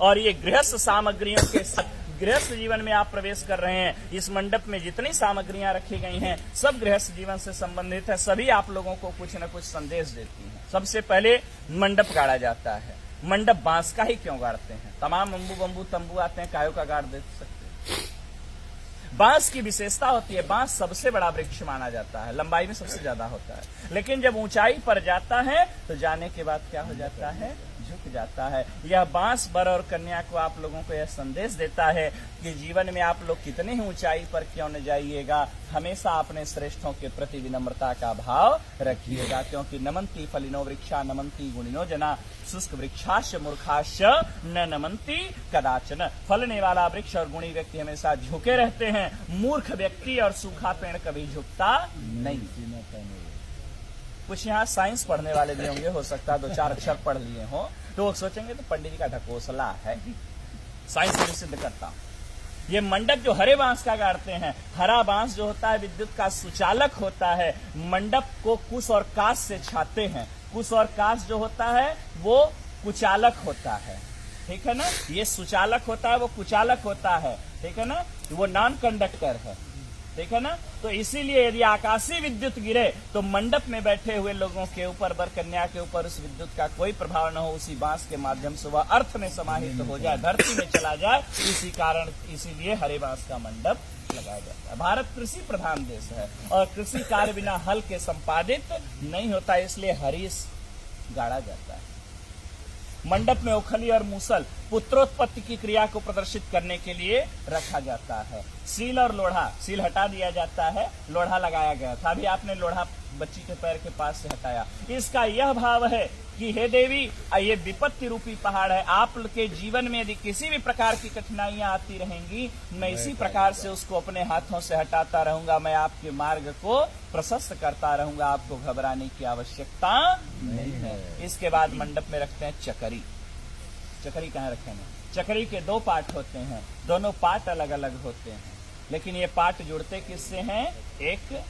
और ये गृहस्थ सामग्रियों के साथ गृहस्थ जीवन में आप प्रवेश कर रहे हैं। इस मंडप में जितनी सामग्रियां रखी गई हैं सब गृहस्थ जीवन से संबंधित है, सभी आप लोगों को कुछ न कुछ संदेश देती हैं। सबसे पहले मंडप गाड़ा जाता है। मंडप बांस का ही क्यों गाड़ते हैं? तमाम अम्बू बम्बू तंबू आते हैं, कायों का गाड़ दे सकते हैं। बांस की विशेषता होती है, बांस सबसे बड़ा वृक्ष माना जाता है, लंबाई में सबसे ज्यादा होता है, लेकिन जब ऊंचाई पर जाता है तो जाने के बाद क्या हो जाता है? झुक जाता है। यह बांस वर और कन्या को आप लोगों को यह संदेश देता है कि जीवन में आप लोग कितने ही ऊंचाई पर क्यों न जाइएगा, हमेशा अपने श्रेष्ठों के प्रति विनम्रता का भाव रखिएगा, क्योंकि नमंती फलिनो वृक्षा नमंती गुणिनो जना शुष्क वृक्षाश मूर्खाश न नमंती कदाचन। फलने वाला वृक्ष और गुणी व्यक्ति हमेशा झुके रहते हैं, मूर्ख व्यक्ति और सूखा पेड़ कभी झुकता नहीं। कुछ यहाँ साइंस पढ़ने वाले भी होंगे, हो सकता है 2-4 अक्षर पढ़ लिए हो तो वो सोचेंगे तो पंडित जी का ढकोसला है। साइंस में सिद्ध करता हूं। ये मंडप जो हरे बांस का गाड़ते हैं, हरा बांस जो होता है विद्युत का सुचालक होता है। मंडप को कुश और काश से छाते हैं। कुश और काश जो होता है वो कुचालक होता है, ठीक है ना। ये सुचालक होता है, वो कुचालक होता है, ठीक है ना। वो नॉन कंडक्टर है, ठीक है ना। तो इसीलिए यदि आकाशीय विद्युत गिरे तो मंडप में बैठे हुए लोगों के ऊपर, वर कन्या के ऊपर उस विद्युत का कोई प्रभाव न हो, उसी बांस के माध्यम से वह अर्थ में समाहित हो जाए, धरती में चला जाए। इसी कारण इसीलिए हरे बांस का मंडप लगाया जाता है। भारत कृषि प्रधान देश है और कृषि कार्य बिना हल के संपादित नहीं होता, इसलिए हरीश गाड़ा जाता है। मंडप में ओखली और मूसल पुत्रोत्पत्ति की क्रिया को प्रदर्शित करने के लिए रखा जाता है। सील और लोढ़ा, सील हटा दिया जाता है, लोढ़ा लगाया गया था। अभी आपने लोढ़ा बच्ची के पैर के पास से हटाया। इसका यह भाव है कि हे देवी, ये विपत्ति रूपी पहाड़ है, आपके जीवन में यदि किसी भी प्रकार की कठिनाइयां आती रहेंगी, मैं इसी प्रकार से उसको अपने हाथों से हटाता रहूंगा, मैं आपके मार्ग को प्रशस्त करता रहूंगा, आपको घबराने की आवश्यकता नहीं है। इसके बाद मंडप में रखते हैं चकरी। चकरी कहाँ रखेंगे? चकरी के 2 पार्ट होते हैं, दोनों पार्ट अलग अलग होते हैं, लेकिन ये पार्ट जुड़ते किससे हैं? एक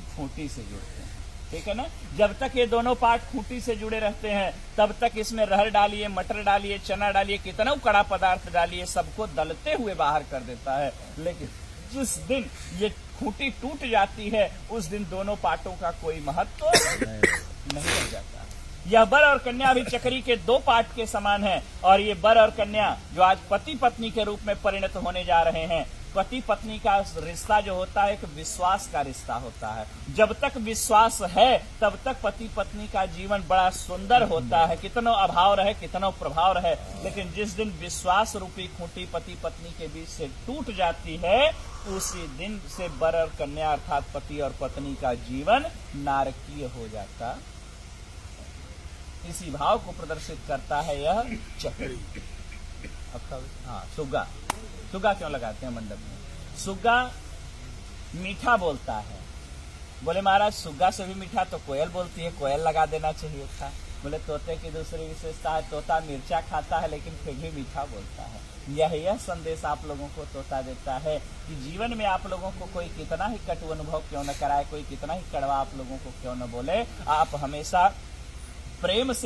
खूंटी से जुड़ते हैं, ठीक है ना। जब तक ये दोनों पार्ट खूंटी से जुड़े रहते हैं तब तक इसमें रहर डालिए, मटर डालिए, चना डालिए, कितना कड़ा पदार्थ डालिए, सबको दलते हुए बाहर कर देता है। लेकिन जिस दिन ये खूंटी टूट जाती है उस दिन दोनों पार्टों का कोई महत्व नहीं रह जाता। यह वर और कन्या भी चकरी के 2 पार्ट के समान है और ये वर और कन्या जो आज पति पत्नी के रूप में परिणत होने जा रहे हैं, पति पत्नी का रिश्ता जो होता है एक विश्वास का रिश्ता होता है। जब तक विश्वास है तब तक पति पत्नी का जीवन बड़ा सुंदर होता है, कितना अभाव रहे, कितना प्रभाव रहे। लेकिन जिस दिन विश्वास रूपी खूंटी पति पत्नी के बीच से टूट जाती है उसी दिन से वर और कन्या अर्थात पति और पत्नी का जीवन नारकीय हो जाता। इसी भाव को प्रदर्शित करता है यह चकरी। हाँ, सुग्गा। सुग्गा क्यों लगाते हैं मंडप में? सुग्गा मीठा बोलता है। बोले महाराज सुग्गा से भी मीठा तो कोयल बोलती है, कोयल लगा देना चाहिए था। बोले तोते की दूसरी विशेषता है, तोता मिर्चा खाता है लेकिन फिर भी मीठा बोलता है। यह संदेश आप लोगों को तोता देता है कि जीवन में आप लोगों को कोई कितना ही कटु अनुभव क्यों न कराए, कोई कितना ही कड़वा आप लोगों को क्यों न बोले, आप हमेशा प्रेम से